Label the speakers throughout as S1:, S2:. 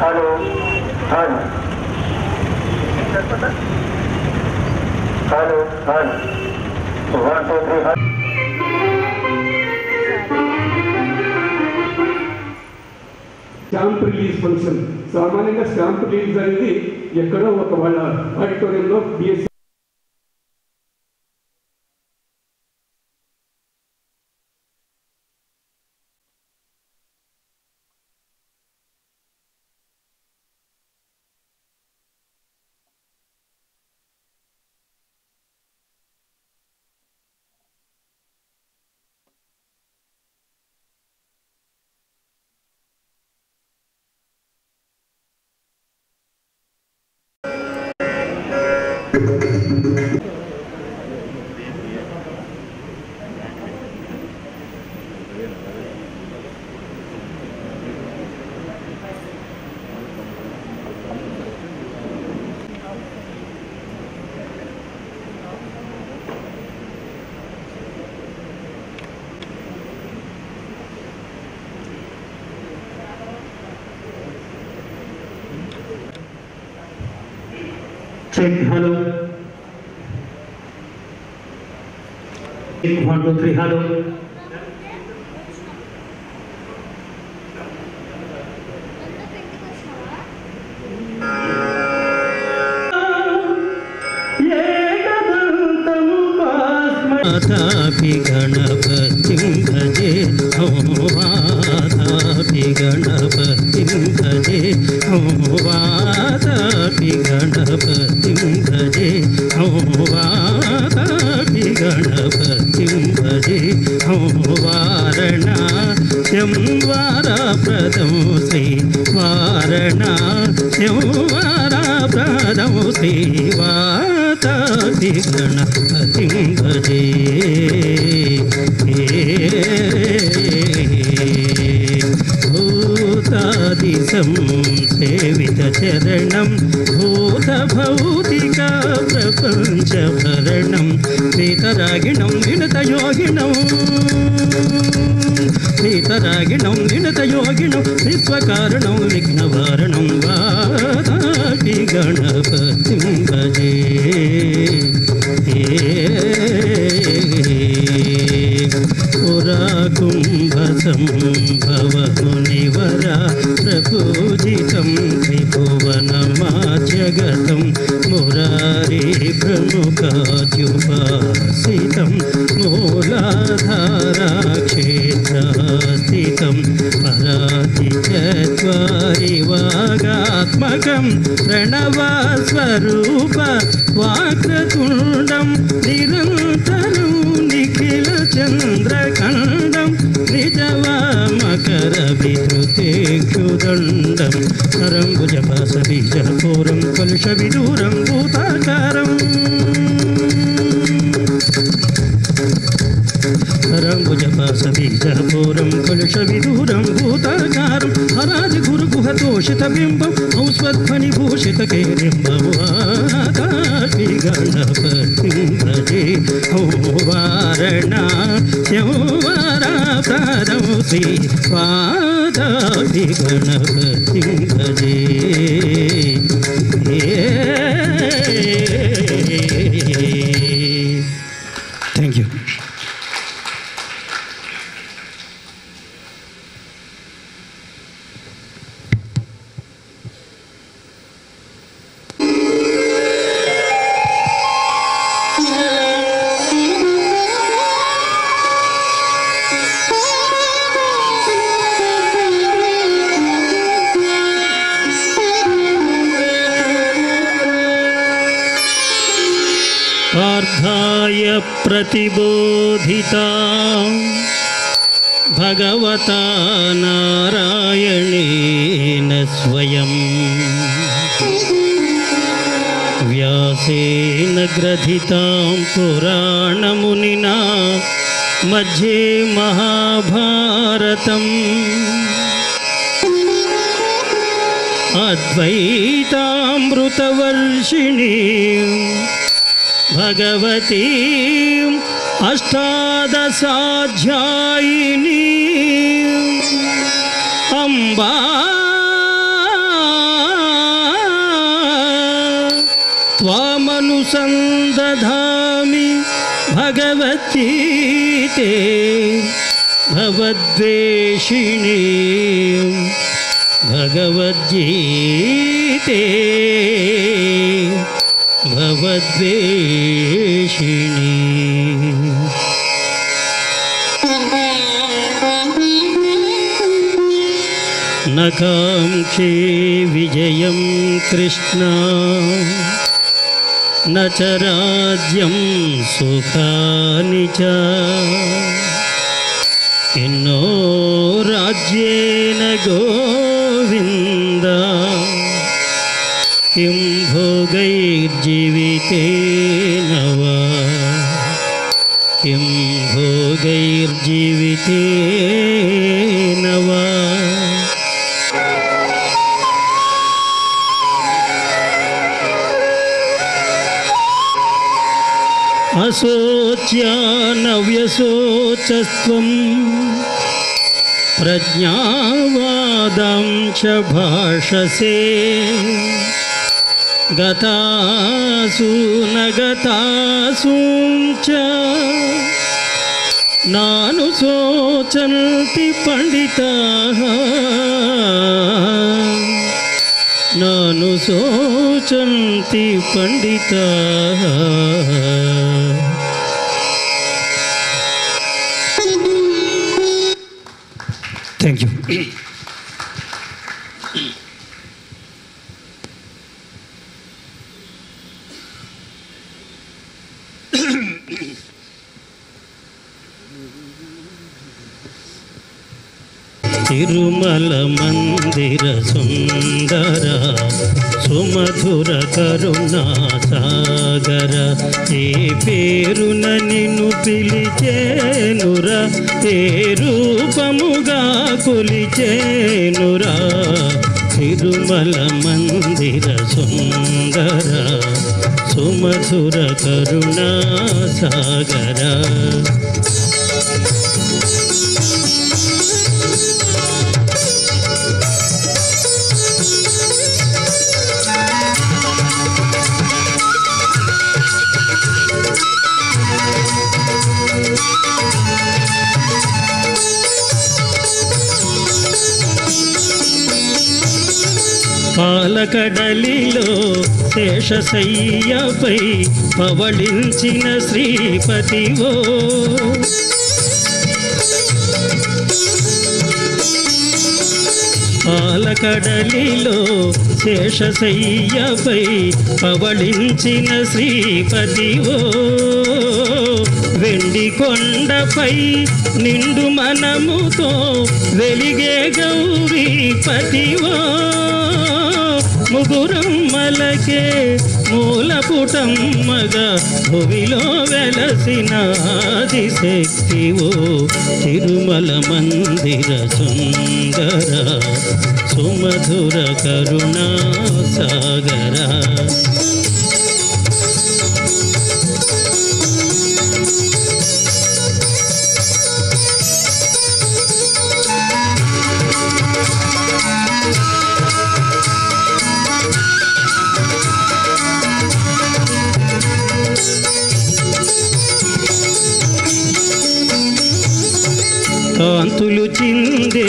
S1: Hello hello hello hello 1 2 3
S2: stamp release function. సామాన్యంగా stamp release అనేది ఎక్కడో ఒక వాళ్ళ ఆడిటోరియంలో బిఎస్సి
S3: check. Hello. 1 2 3 hello.
S4: वातापि गणपतिं भजे वातापि गणपतिं भजे वातापि गणपतिं भजे वातापि गणपतिं भजे वारणास्यं वारप्रदं श्री वारणास्यं वारप्रदं श्री वातापि गणपतिं भजे भूतादिशं सेवितचरणं भूतभौतिका प्रपञ्चभरणं वीतरागिणं विनतयोगिनं वीतरागिणं विनतयोगिनं विश्वकारणं विघ्नवारणं वातापि गणपतिं भजे पुराकुम्भसम्भवमुनिवरा प्रपूजितं त्रिभुवनमाजगतं मुरारी प्रमुखाद्युपासितं मूलाधाराक्षेत्रास्थितं परातिचत्वारि वागात्मकं प्रणवस्वरूप वाक्रतुण्डं निरन्तरं निखिलचन्द्रखण्डं निजवामकरविधृतेक्षुदण्डं करम्बुजपाशबीजपूरं कलुषविदूरं भूताकारम् करम्बुजपाशबीजपूरं कलुषविदूरं भूताकारं हराजगुरुगुहतोषितबिम्बं औस्वध्वनिभूषितकेलिम्बं वातापि गणपतिं भजे वारणास्यं वारप्रदं श्री वातापि गणपतिं भजे थैंक यू. पार्थाय प्रतिबोधिता भगवता नारायणेन स्वयं व्यासेन ग्रथितां पुराणमुनिना मध्ये महाभारतम् अद्वैतामृतवर्षिणीं भगवतीम् अष्टादशाध्यायिनीम् अम्बा సందధామి భగవద్గీతే భవద్వేషిణీ భగవద్గీతే భవద్వేషిణీ. న కాంక్షే విజయం కృష్ణ న చ రాజ్యం సుఖాని చ కిన్నో రాజ్యేన గోవింద కిం భోగైర్జీవితేన వా కిం భోగైర్జీవితేన వా. అశోచ్యానవ్యశోచస్త్వం ప్రజ్ఞావాదాం చ భాషసే గతాసు న గతాసూం చ నానుశోచంతి పండితాః నానుశోచంతి పండితాః. Thank you. తిరుమల మందిర సుందర సుమధుర కరుణా సాగర ఏ పేరున నిన్ను పిలిచేనురా ఏ రూపముగా కొలిచేనురా. తిరుమల మందిర సుందర సుమధుర కరుణా సాగర. పాలకడలిలో శేషశయ్యపై పవళించిన శ్రీపతివో పాలకడలిలో శేషశయ్యపై పవళించిన శ్రీపతివో వెండి కొండపై నిండు మనముతో వెలిగే గౌరీపతివో ముగురమ్మలకే మూలపుటమ్మగా భువిలో వెలసిన ఆదిశక్తివో. తిరుమల మందిర సుందర సుమధుర కరుణా సాగర. కాంతులు చిందే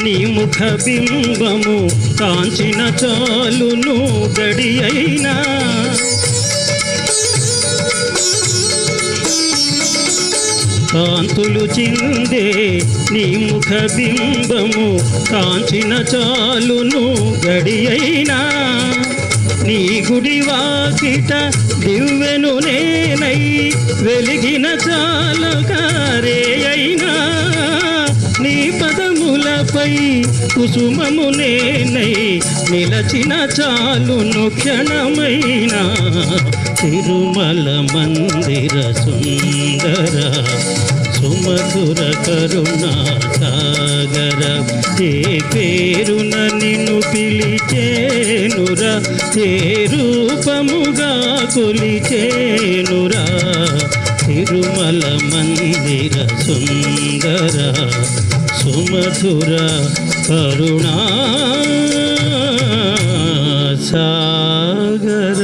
S4: నీ ముఖ బింబము కాంచిన చాలును గడి అయినా కాంతులు చిందే నీ ముఖ బింబము కాంచిన చాలును గడి అయినా నీ గుడి వాకిట దివ్వెను నేనై వెలిగిన చాలకారే అయినా నీ పదములపై కుసుమము నేనై నిలచిన చాలును క్షణమైన. తిరుమల మందిర సుందర సుమధుర కరుణా సాగర ఏ పేరున నిన్ను పిలిచేనురా ఏ రూపముగా కొలిచేనురా. తిరుమల మందిర సుందర సుమధుర కరుణా సాగర.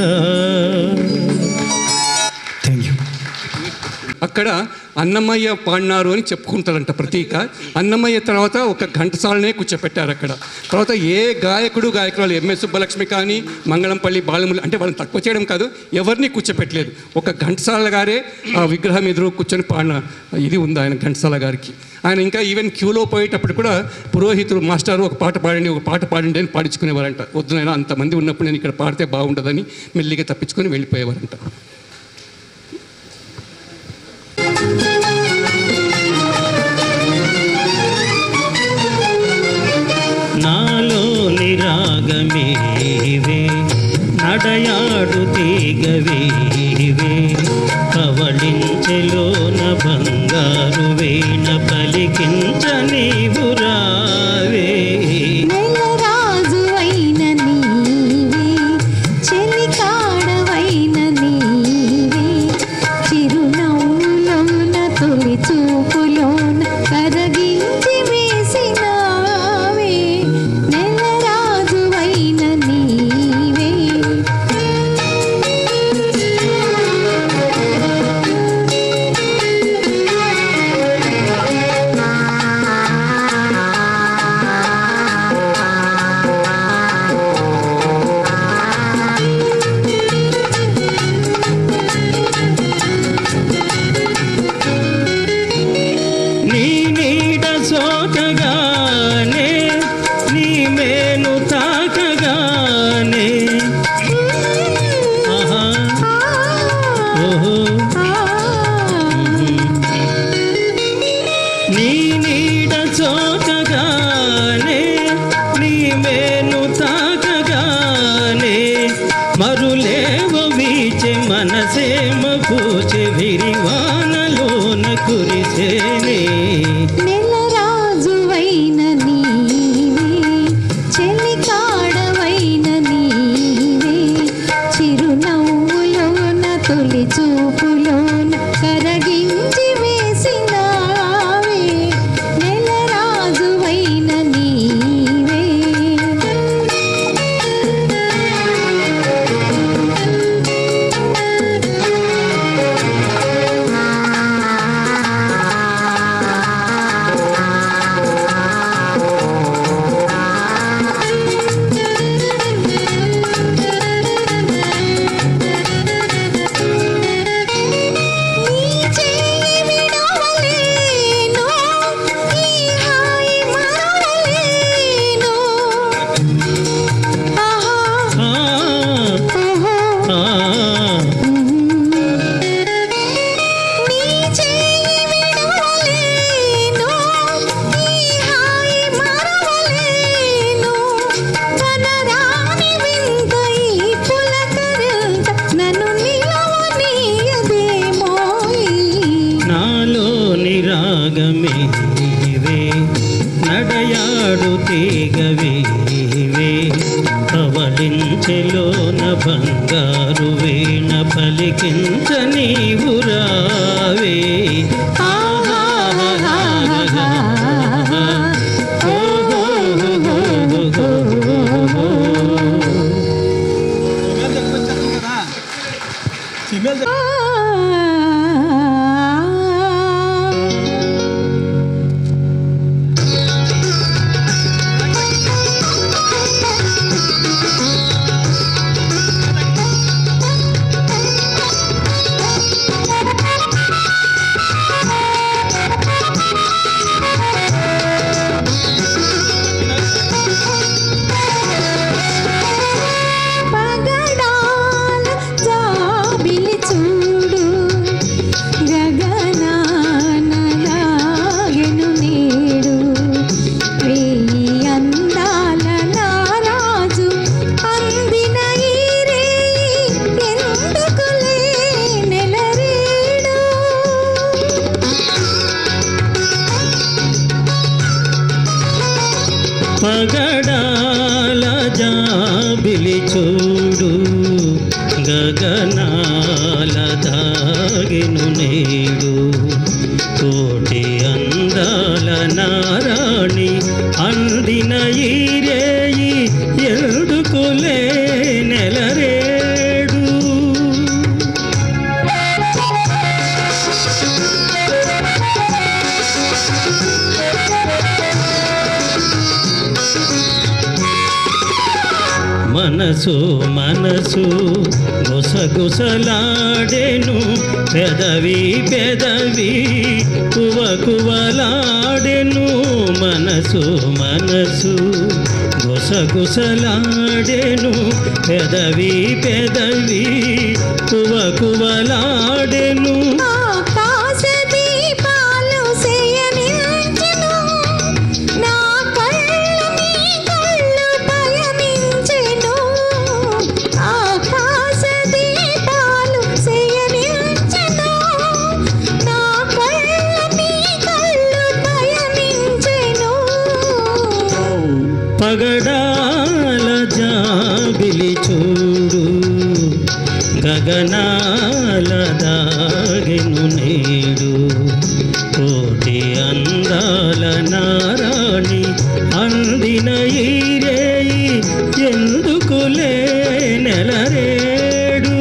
S2: అక్కడ అన్నమయ్య పాడినారు అని చెప్పుకుంటారంట ప్రతీక. అన్నమయ్య తర్వాత ఒక ఘంటసాలనే కూర్చోపెట్టారు అక్కడ. తర్వాత ఏ గాయకురాలు ఎంఎస్ సుబ్బలక్ష్మి కానీ మంగళంపల్లి బాలమురళి అంటే వాళ్ళని తక్కువ చేయడం కాదు, ఎవరిని కూర్చోపెట్టలేదు. ఒక ఘంటసాల గారే ఆ విగ్రహం ఎదురు కూర్చొని పాడిన ఇది ఉంది ఆయన ఘంటసాల గారికి. ఆయన ఇంకా ఈవెన్ క్యూలో పోయేటప్పుడు కూడా పురోహితులు మాస్టారు ఒక పాట పాడండి అని పాడించుకునేవారంట. వద్దునైనా అంతమంది ఉన్నప్పుడు నేను ఇక్కడ పాడితే బాగుంటుందని మెల్లిగా తప్పించుకొని వెళ్ళిపోయేవారంట.
S4: నాలోని రాగమేవే నడయాడు తీగవేవే పవళించెలోన బంగారు వేణ పలికించ నీవు రావే.
S5: నెలరాజువైన నీవే చెలికాడవైన నీవే చిరునవ్వులోన తొలి చూపులోన కరగించి వేసినావే. నెలరాజువైన నీవే
S4: నీ నీడ సోకగానే నీ మేను తాకగానే ఆహా ఓహో నీ నీడ సోకగానే నీ మేను తాకగానే మరులేవ వీచె మనసేమ పూచె విరివానలోన కురిసేనే.
S5: నెలరాజువైన నీవే చెలికాడవైన నీవే చిరునవ్వులోన తొలి చూపులోన కరగించి వేసినావే. నెలరాజువైన నీవే
S4: రాగమేవే నడయాడు తీగవేవే పవళించెలోన బంగారు వేణ పలికించ నీవు రావే. పగడాల జాబిలి చూడు గగనాల దాగెను నేడు కోటి అందాల నారాణి అందిన ఈ రేయి ఎందుకులే నెలరేడు. మనసు మనసు గుసగుసలాడెను పెదవి పెదవి కువకువలాడెను మనసు మనసు గుసగుసలాడెను పెదవి పెదవి కువకువలాడెను
S5: ఆకాశ దీపాలు సేయనించెను నా కళ్ళు నీ కళ్ళు పయనించెను ఆకాశ దీపాలు సేయనించెను నా కళ్ళు నీ కళ్ళు పయనించెను
S4: పగడాల జాబిలి చూడు గగనాల దాగెను నేడు కోటి అందాల నారాణి అందిన ఈరేయి ఎందుకులే నెలరేడు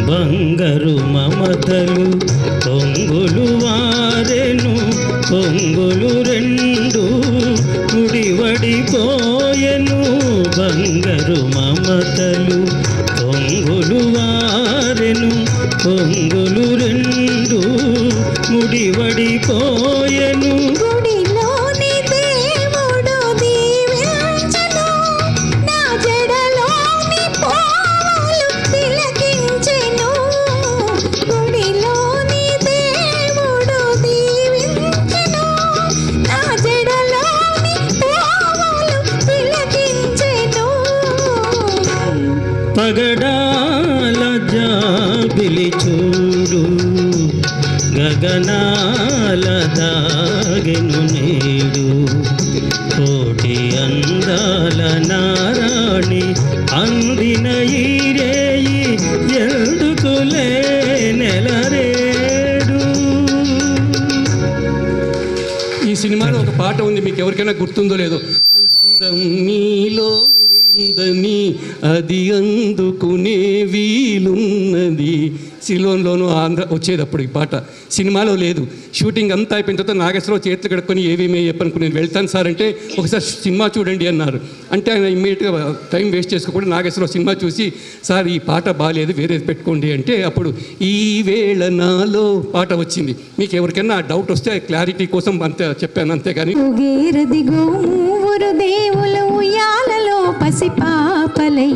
S4: బంగారు మమతలు పొంగులు వారెను పొంగులు రెండు ముడివడిపోయెను బంగారు మమతలు పొంగులు వారెను పొంగులు రెండు ముడివడిపోయెను
S5: గుడిలోని దేవుడు దీవించెను నా జడలోని పూలు తిలకించెను గుడిలోని దేవుడు దీవించెను నా జడలోని పూలు తిలకించెను
S4: పగడాల జాబిలి చూడు గగనాల దాగెను నేడు కోటి అందాల నారాణి అందిన ఈరేయి ఎందుకులే నెలరేడు
S2: ఈ సినిమాలో ఒక పాట ఉంది, మీకు ఎవరికైనా గుర్తుందో లేదో. అందం నీలో ఉందని అది అందుకునే వీలున్నది. సిలోన్లోనూ ఆంధ్ర వచ్చేటప్పుడు ఈ పాట సినిమాలో లేదు. షూటింగ్ అంతా అయిపోయిన తర్వాత నాగేశ్వరరావు చేతులు కడుక్కొని ఏవేమే చెప్పనుకుని నేను వెళ్తాను సార్ అంటే ఒకసారి సినిమా చూడండి అన్నారు. అంటే ఆయన ఇమ్మీడియట్గా టైం వేస్ట్ చేసుకోకుండా నాగేశ్వరరావు సినిమా చూసి సార్ ఈ పాట బాగాలేదు వేరేది పెట్టుకోండి అంటే అప్పుడు ఈ వేళ నాలో పాట వచ్చింది. మీకు ఎవరికైనా డౌట్ వస్తే క్లారిటీ కోసం అంతే చెప్పాను, అంతేగాని
S5: ఊగేరదిగో మూవురు దేవులు ఉయ్యాలలో పసిపాపలై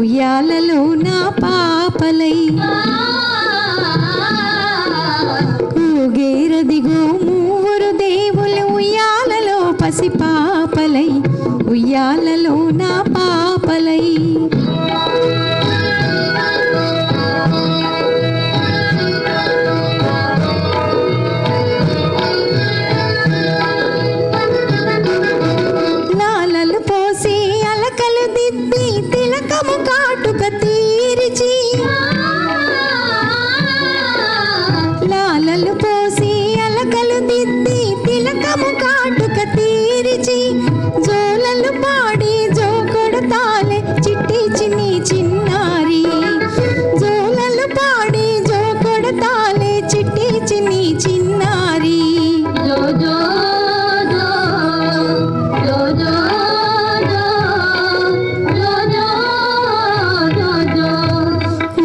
S5: ఉయ్యాలలో నా పాపలై ఊగేరదిగో మూవురు దేవులు ఉయ్యాలలో పసిపాపలై ఉయ్యాలలో నా పాపలై లాలలు పోసి అలకలు దిద్ది తిలకము కాటుక తీరిచి లాలలు పోసి అలకలు దిద్ది తిలకము కాటుక తీరిచి జోలలు పాడి జో కొడతాలే చిట్టి చిన్ని చిన్నారి జోలలు పాడి జో కొడతాలే చిట్టి చిన్ని చిన్నారి జో జో జో జో జో జో జో జో జో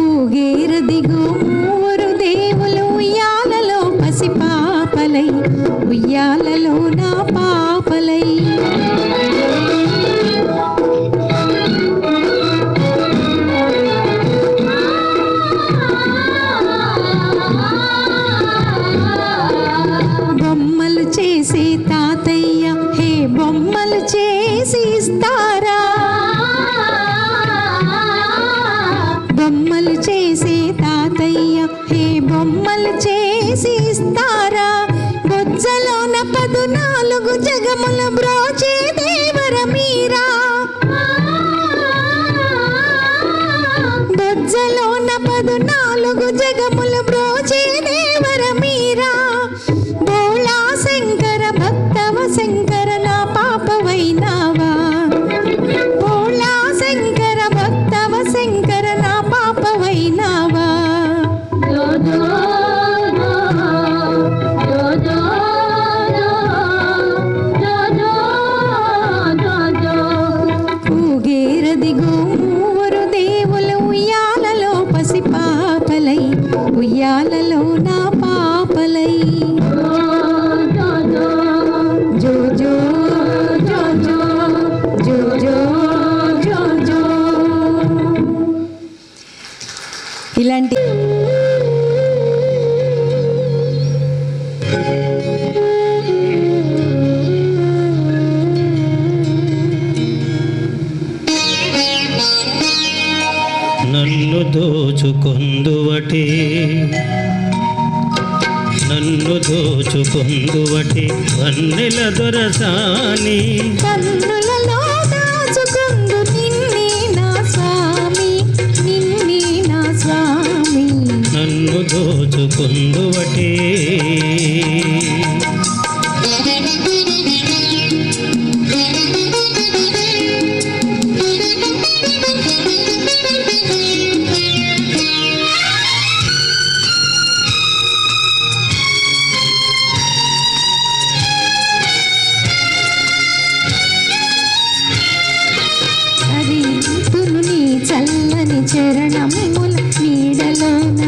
S5: ఊగేరదిగో మూవరు దేవులు ఉయ్యాలలో పసిపాపలై ఉయ్యాలలో నా పాపలై బొమ్మలు చేసే తాతయ్య హే బొమ్మలు చేసి ఇస్తారా బొమ్మలు చేసే తాతయ్య హే బొమ్మలు చేసి ఇస్తారా బొజ్జలోన 14 జగముల బ్రోచే దేవర మీరా బొజ్జలోన 14 జగముల బ్రోచే దేవర మీరా బోళా శంకర భక్తవ శంకర నా పాపవైనావా ఇలాంటి
S4: నన్ను దోచుకొందువటే వన్నెల దొరసాని
S5: కన్నులలో దాచుకుందు నిన్నే నా స్వామి
S4: నన్ను దోచుకొందువటే
S5: చల్లని చరణముల నీడలోన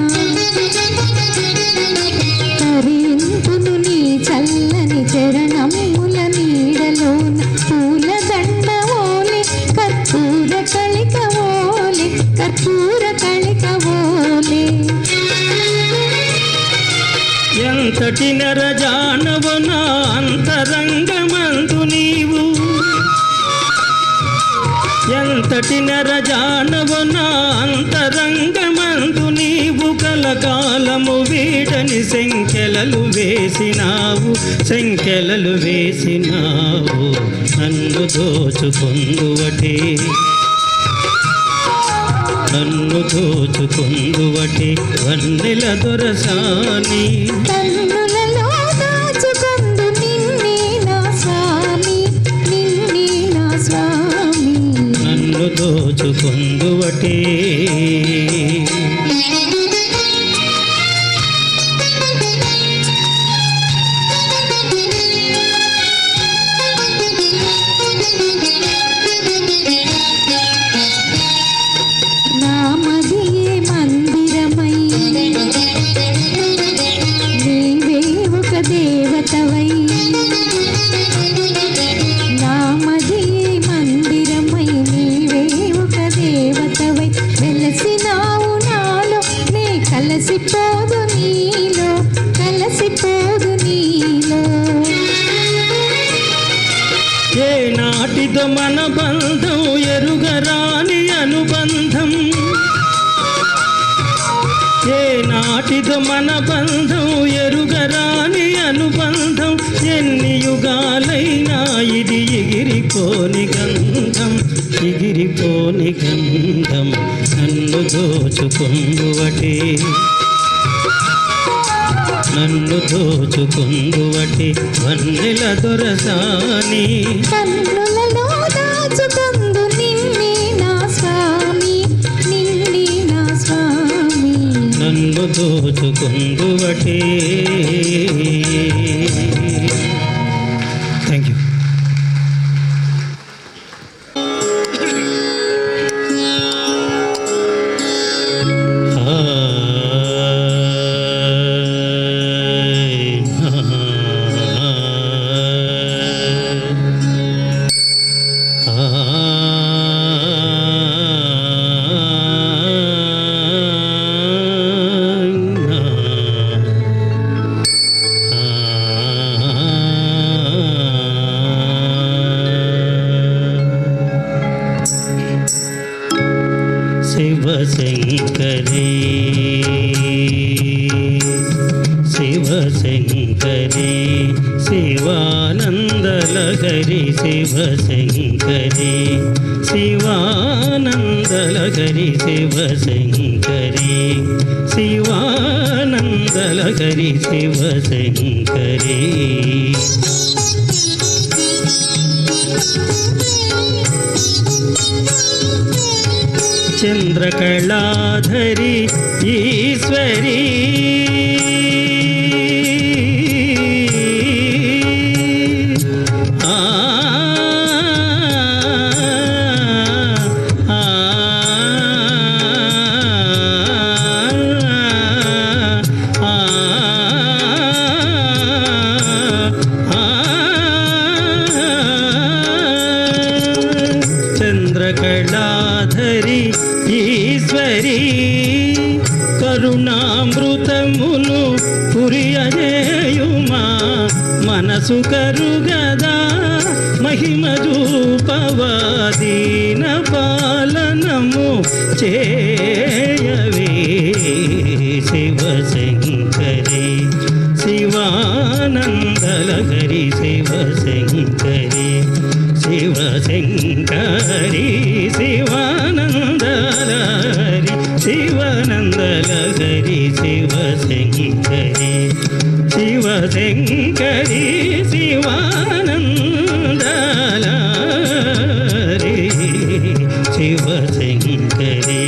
S5: తరింతును నీ చల్లని చరణముల నీడలోన పూల దండవోలే కర్పూర కళికవోలే
S4: ఎంతటి నరజానవు నా అంతరంగమందు నీవు ఎంతటి నరజానవు నా అంతరంగమందు నీవు కలకాలము వీడని సంఖ్యలలు వేసినావు నన్ను దోచుకొందువటే వన్నెల దొరసాని
S5: కన్నులలో దాచుకుందు నిన్నే నా స్వామి
S4: నన్ను దోచుకొందువటే
S5: నామదియే మందిరమై నీవే ఒక దేవతవై నామదియే మందిరమై నీవే ఒక దేవతవై వెలసినావు నాలో నే కలసిపోదు నీలో
S4: ఏ నాటిదో మన బంధం ఎరుగరాని అనుబంధం ఏ నాటిదో మన బంధం ఎరుగరాని అనుబంధం ఎన్ని యుగాలైనా ఇది ఎగిరిపోని గంధం నన్ను దోచుకొందువటే వన్నెల దొరసాని
S5: కన్నులలో దాచుకుందు నిన్నే నా స్వామి
S4: నన్ను దోచుకొందువటే థ్యాంక్ యూ శివశంకరీ శివానందలహరి శివశంకరీ శివానందలహరి శివశంకరీ చంద్రకళాధరి ఈశ్వరీ కార్యములు పురియజేయుమా మనసు కరుగదా మహిమ రూపవాదీన పాలనము చేయవే శివశంకరి శివానందలహరి శివశంకరి శివశంకరి శివానందలహరి శివానందలహరి శివశంకరి శివశంకరి శివానందలహరి శివశంకరి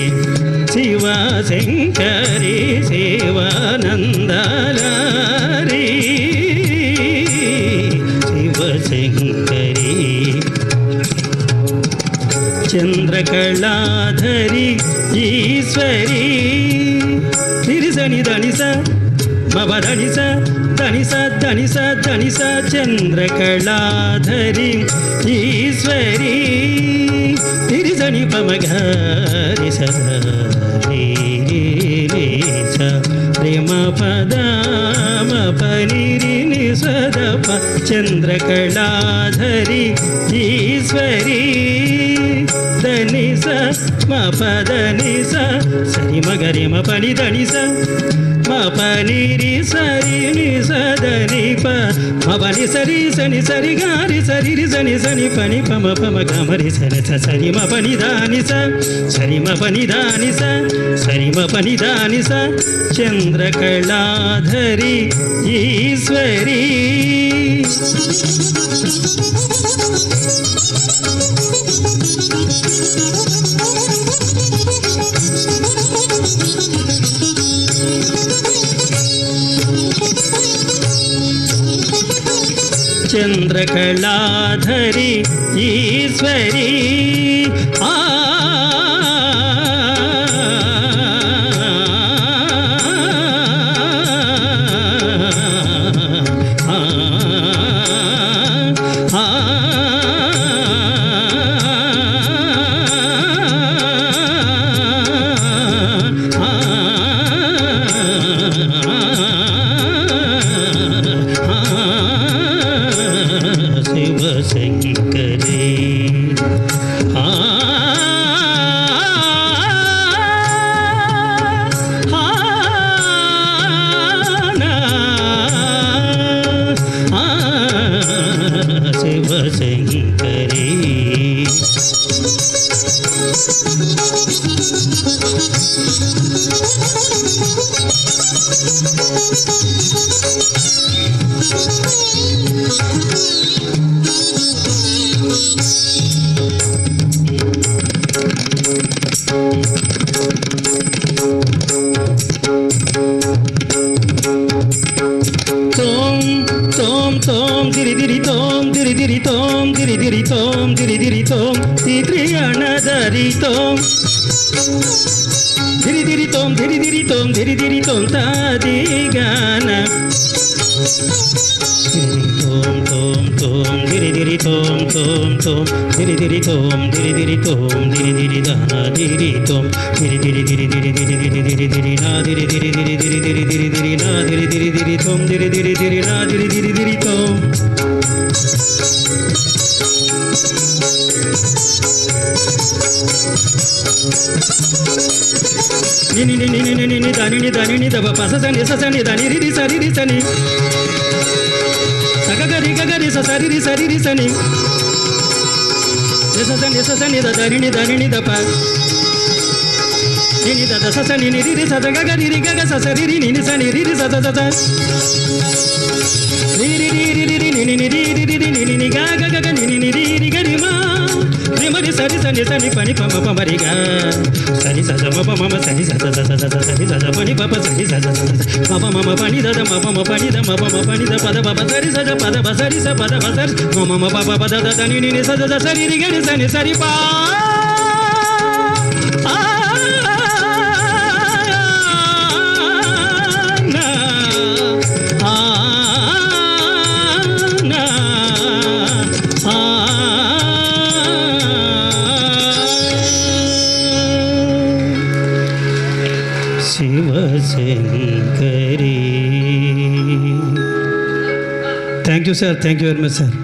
S4: శివశంకరి శివానందలహరి శివశంకరి చంద్రకళాధరి ఈశ్వరి తిరిసని ధనిస మమ ధనిస ధనిస ధనిస ధనిస చంద్రకళాధరి ఈశ్వరి తిరిసని పమగారి స ప్రేమ పదామ పనిరిని సదప చంద్రకళాధరి ఈశ్వరి ధనిస మ పదనిస సరి మగరి మ పని ధనిస మ పనిరి సరి ని సదని ప మ పని సరి సని సరి గారి సరి రి సని సని పని పమ పమ గమరి సరి స సరి మ పని దాని స సరి మ పని దాని స సరి మ పని దాని స చంద్రకళాధరి ఈశ్వరి చంద్రకళాధరి ఈశ్వరి ఆ శివశంకరి శివశంకరి తోం దిరి దిరి తోం దిరి దిరి తోం దిరి దిరి తోం దిరి దిరి తోం తిత్రియణదరి తోం దిరి దిరి తోం దిరి దిరి తోం దిరి దిరి తోం తాది గాన తోం తోం తోం దిరి దిరి తోం తోం తోం దిరి దిరి తోం దిరి దిరి తోం దిరి దిరి దాన దిరి తోం దిరి దిరి దిరి దిరి దిరి దిరి దిరి దిరి నా దిరి దిరి దిరి దిరి దిరి దిరి దిరి నా దిరి దిరి దిరి తోం దిరి దిరి దిరి నా దిరి దిరి దిరి తోం నిని నిని నిని నిని దానిని దానిని దబ పససని ససని దాని రి సరి రి సని సగగరి గగరి సరి రి సని ససని దానిని దానిని దప నిని దద ససని ని రి సద గగరి రి గగ సరి రి నిని సని రి సద సద రి రి రి రి రి నిని ని రి రి రి నిని ని గ గ గ నిని ని రి రి గ రి మా రి మరి సరి సని సని పని పమ పమ రి గ సరి సద మ పమ సరి సద సద సద సరి సద పని పప సరి సద సద మ పమ పని దద మ పమ పని ద మ పమ పని ద పద పమ సరి సద పద ప సరి స పద ప సరి మ మ ప ప ద ద ని ని సద సరి రి గ రి సని సరి పా Shivashankari. Thank you sir, thank you very much sir.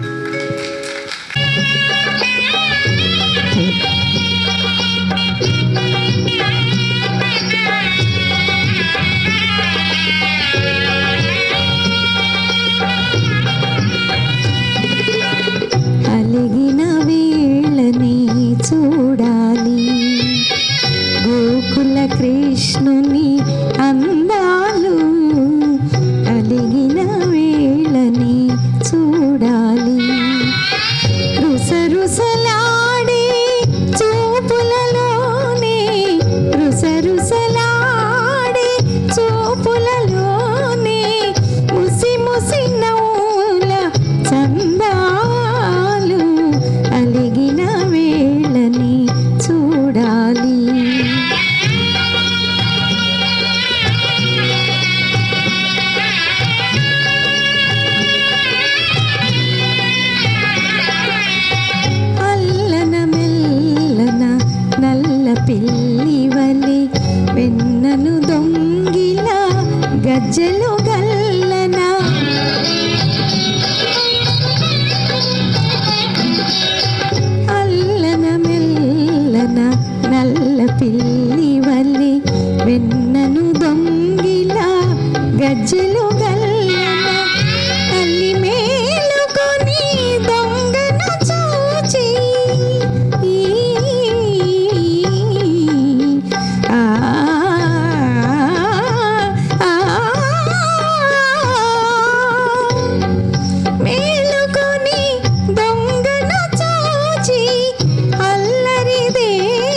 S5: అలిగిన వేళని చూడాలి, గోకుల కృష్ణుని అందాలు. అలిగిన వేళని చూడాలి, రుసరుసలాడే చూపులలోనే, రుసరుసలాడే చూపులలోనే ముసి ముసి నవ్వుల చందాలు. అలిగిన వేళని చూడాలి. అల్లన మెల్లన నల్ల పిల్లివలి వెన్నను దొంగిల గజ్జెలు గల్లన. అల్లన మెల్లన నల్ల పిల్లివలి వెన్నను దొంగిల గజ్జెలు గల్లన. తల్లి మేలుకొని దొంగను చూచి ఆ మేలుకొని దొంగను చూచి అల్లరిదేమని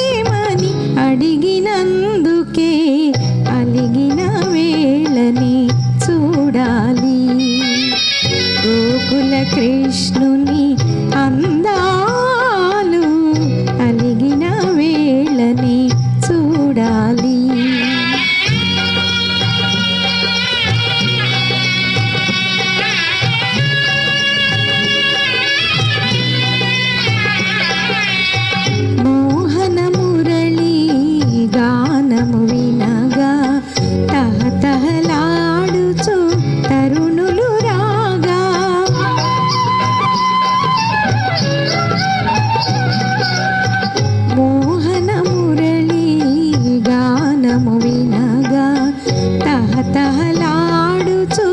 S5: అడిగినందుకే అలిగిన వేళని చూడాలి, గోకుల కృష్ణుని అందాలు. అలిగిన వేళని చూడాలి. మోహన మురళి గానము వినగా తహతహలాడుచు తరుణులు రాగా. మోహన మురళి గానము వినగా తహతహలాడుచు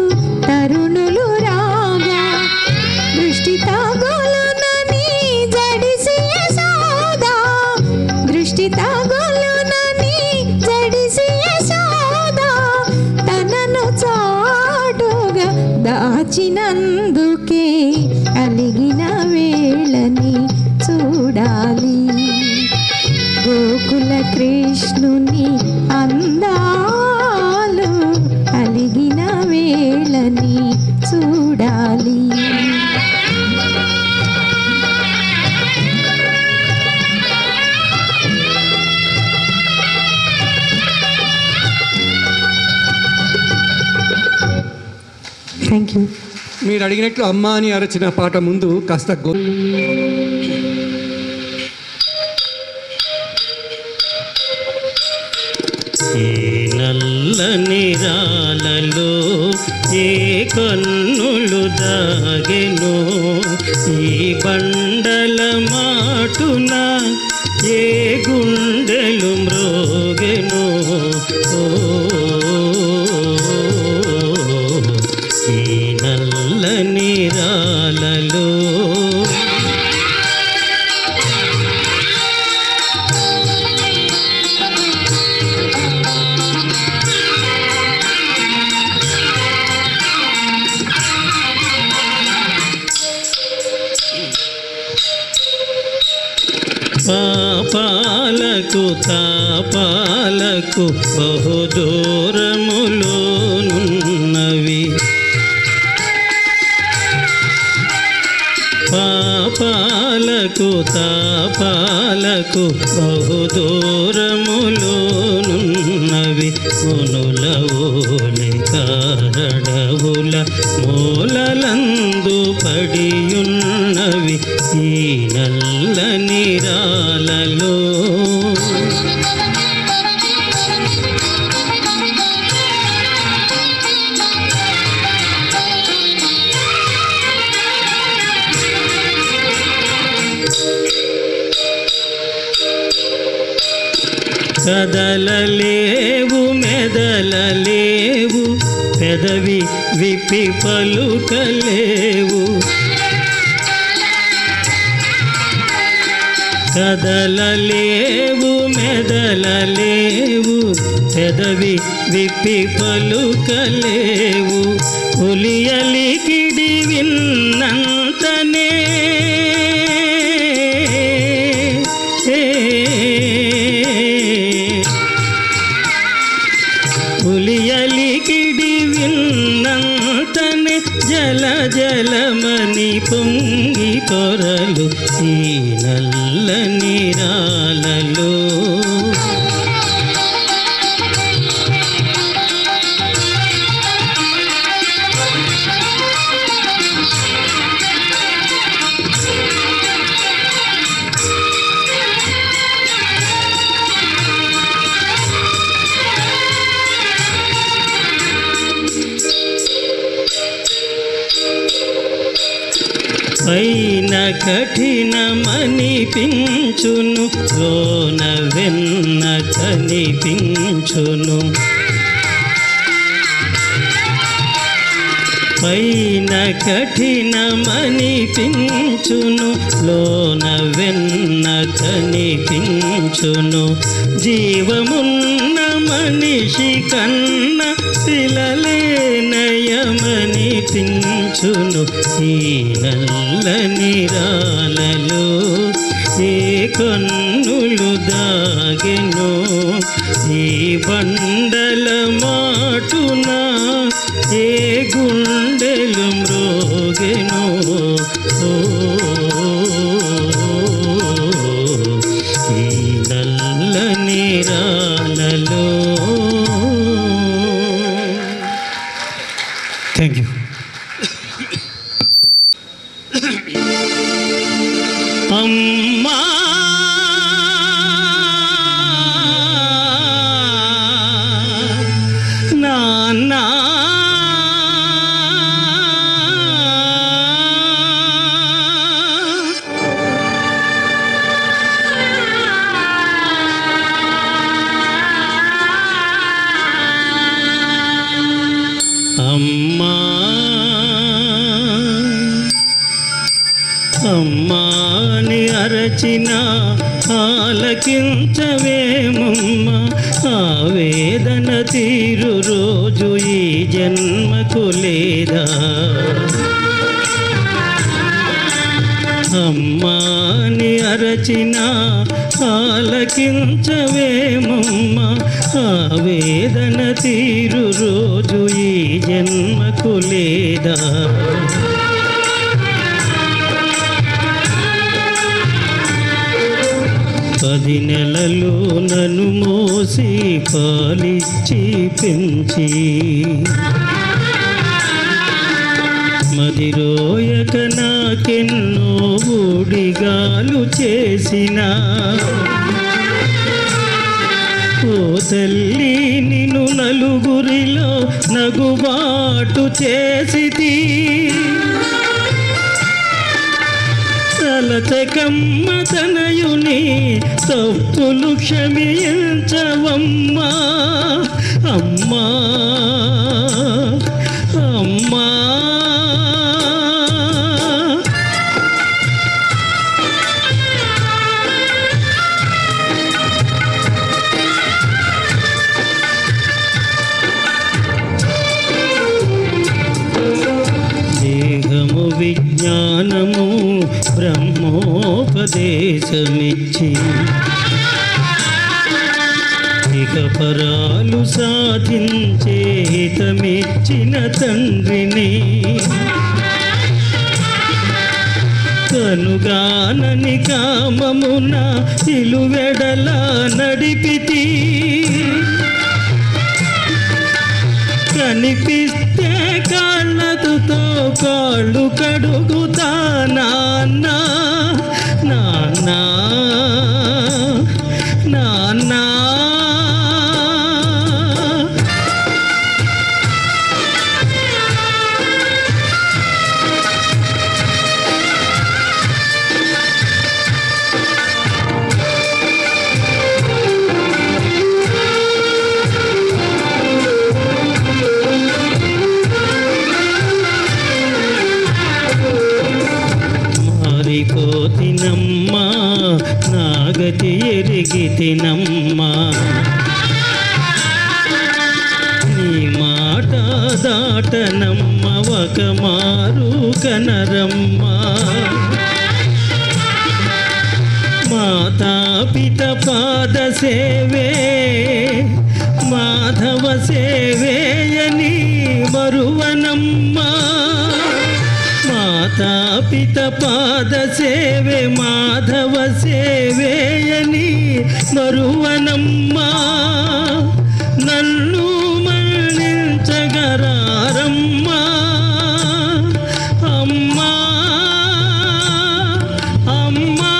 S5: తరుణులు రాగా. దృష్టి తగులునని జడిసి యశోదా, దృష్టి తగులునని జడిసి యశోదా తనను చాటుగా దాచినందుకే అలిగిన వేళని చూడాలి, గోకుల కృష్ణుని అందాలు. అలిగిన వేళని చూడాలి. Thank you.
S2: మీరు అడిగినట్లు అమ్మ అని అరచిన పాట ముందు కాస్త
S4: ఈ నల్లని రాలలో ఏ కన్నులు దాగెను, ఈ బండల మాటున ఏ గుండెలు మ్రోగెను. ఈ నల్లని రాలలో పాపాలకు తాపాలకు బహుదూరములోనున్నవి, పాపాలకు తాపాలకు బహుదూరములోనున్నవి. మునుల ఓలె కారడవుల మూలలందు పడియున్నవి ఈ నల్లని రాలలో. కదలలేవు మెదలలేవు పెదవి విప్పి పలుకలేవు కదలలేవు మెదలలేవు పెదవి విప్పి పలుకలేవు ఉలియలికిడి విన్నంతనే ఉలియలికిడి విన్నంతనే జల జలమని పొంగి తొరలు ఈ నల్ల నీరాలలో పైన కఠినమనిపించును లోన వెన్న కనిపించును పైన కఠినమనిపించును లోన వెన్న కనిపించును జీవమున్న మనిషి కన్న శిలలే నయమనిపించును ఈ నల్ల నీరాలలో ఏ కన్నులు దాగెను ఈ బండల మాటున ఏ గుండెలు మ్రోగెను ఈ నల్ల నీరాలలో. Thank you. అమ్మా నాన్న అమ్మా అమ్మాని అరచిన ఆలకించవేమమ్మ ఆవేదన తీరు రోజు ఈ జన్మకు లేదా అమ్మాని అరచిన ఆలకించవేమమ్మ ఆవేదన తీరు రోజు ఈ జన్మకు లేదా 10 నెలలు నన్ను మోసి పాలిచ్చి పెంచి మదిరోయక నాకెన్నో ఊడిగాలు చేసిన ఓ తల్లి నిన్ను నలుగురిలో నగుబాటు చేసితి తలచకమ్మ తనయుని తప్పులు క్షమించవమ్మా అమ్మా అమ్మా దేహము విజ్ఞానము బ్రహ్మోపదేశమిచ్చి ఇక పరాలు సాధించే హితమిచ్చిన తండ్రిని కనుగానని కామమున ఇలువెడల నడిపితి కనిపిస్తే కాళ్ళతో కాళ్ళు కడుగుతా నాన్న నాన్న నాన్న గతి ఎరిగితినమ్మా నీ మాట దాటనమ్మ ఒక మారు కనరమ్మా మాతా పిత పాద సేవే మాధవ సేవేయని మరువనమ్మా మాతా పిత పాద సేవే మాధవ సేవేయని మరువనమ్మా నన్ను మన్నించగరారమ్మా అమ్మా అమ్మా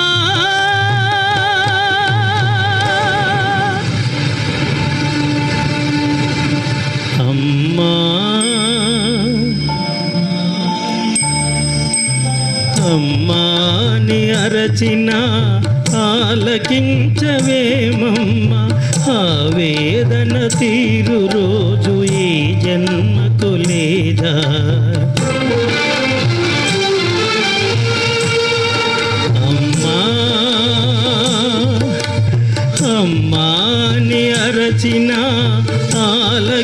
S4: అమ్మా అమ్మాని అరచిన ఆలకించవేమమ్మ ఆవేదన తీరు రోజు ఈ జన్మకు లేదా అమ్మా అమ్మాని అరచిన ఆలకించవేమమ్మ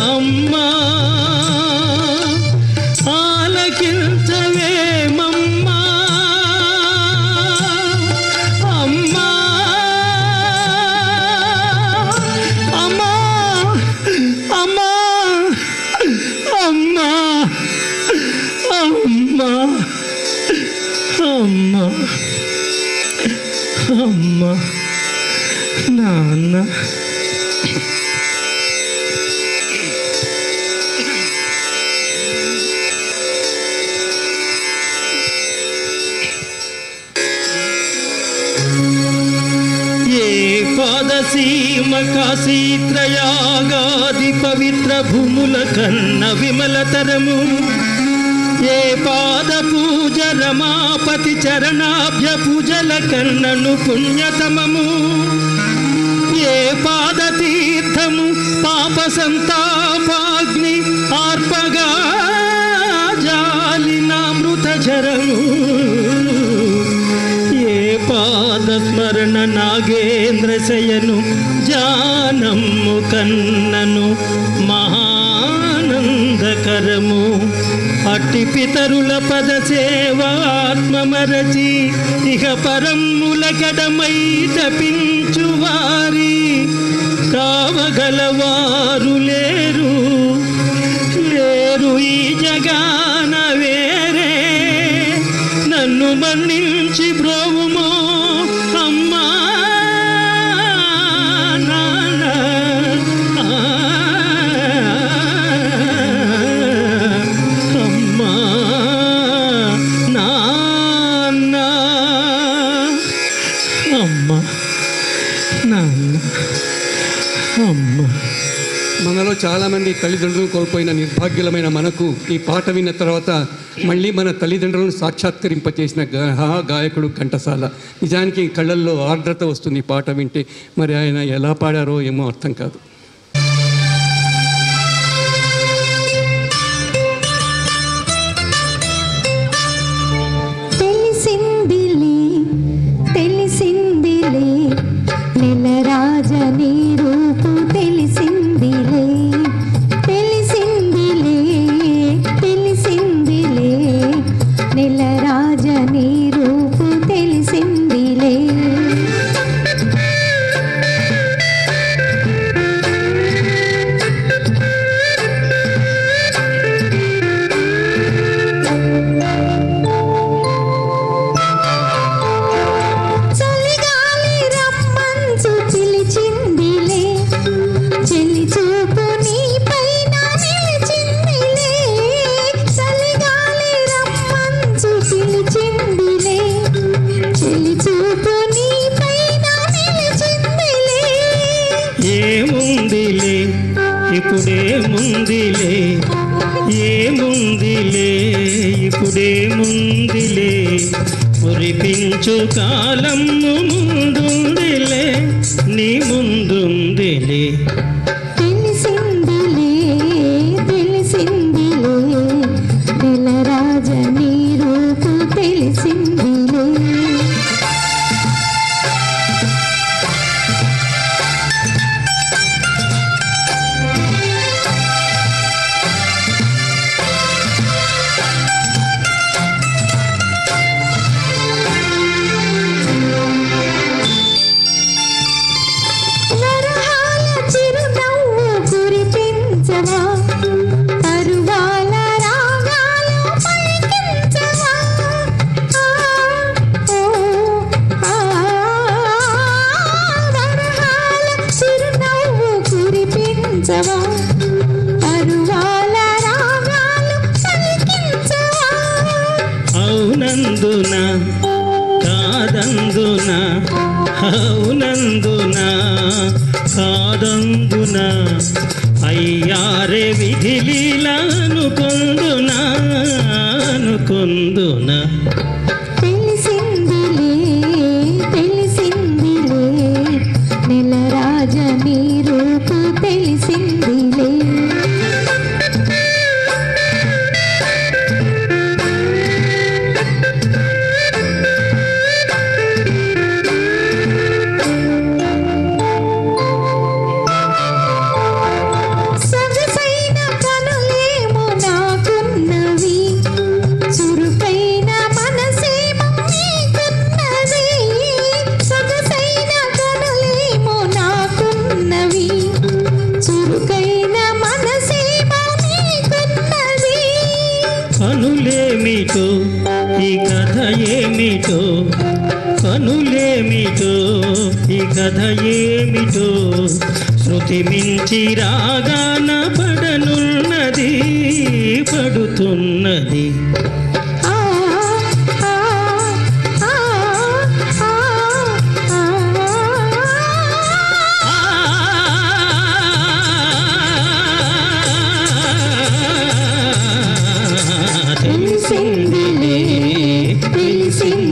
S4: అమ్మా ఆలకించవేమమ్మా అమ్మా అమ్మా అమ్మా అమ్మా అమ్మా అమ్మా అమ్మా నాన్న పాదసీమ కాశీత్రయాగాది పవిత్ర భూముల కన్న విమలతరము ఏ పాద పూజ రమాపతి చరణాభ్య పూజల కన్నను పుణ్యతమము ఏ పాద తీర్థము పాప సంతాపాగ్ని ఆర్పగా జాలినామృత జరము పాద స్మరణ నాగేంద్ర శయను జానమ్ము కన్నను మహానందకరము అట్టి పితరుల పద సేవ ఆత్మమరచి ఇహ పరమ్ముల గడమై తపించు వారి కావగలవారు లేరు లేరు ఈ జగాన వేరే నన్ను మన్నించి బ్రోవుమో అమ్మా నాన్న అమ్మా నాన్న అమ్మా నాన్న అమ్మా
S2: మనలో చాలామంది తల్లిదండ్రులను కోల్పోయిన నిర్భాగ్యులమైన మనకు ఈ పాట విన్న తర్వాత మళ్ళీ మన తల్లిదండ్రులను సాక్షాత్కరింపచేసిన గాయకుడు ఘంటసాల. నిజానికి కళ్ళల్లో ఆర్ద్రత వస్తుంది ఈ పాట వింటే. మరి ఆయన ఎలా పాడారో ఏమో అర్థం కాదు.
S4: ఇప్పుడేముందిలే ఏముందిలే ఇప్పుడేముందిలే మురిపించు కాలము ముందుందిలే నీ ముందుందిలే
S5: తెలిసిందిలే నెలరాజ నీ రూపు తెలిసిందిలే పలికించవా అరువాల రాగాలు పలికించవా
S4: అవునందున కాదందున అవునందున కాదందున అయ్యారే విధిలీలా అనుకొందునా అనుకొందునా
S5: తెలిసిందిలే తెలిసిందిలే నెలరాజ నీ రూపు తెలిసిందిలే సొగసైన కనులేమో నాకున్నవి చురుకైన మనసేమో నీకున్నది సొగసైన కనులేమో నాకున్నవి చురుకైన మనసేమో నీకున్నది
S4: కనులేమిటో ఈ కథ ఏమిటో కనులేమిటో ఈ కథ ఏమిటో శృతి మించి రాగాన పడనున్నది పడుతున్నది
S5: ఆ ఆ ఆ
S4: తెలిసిందిలే
S5: తెలిసింది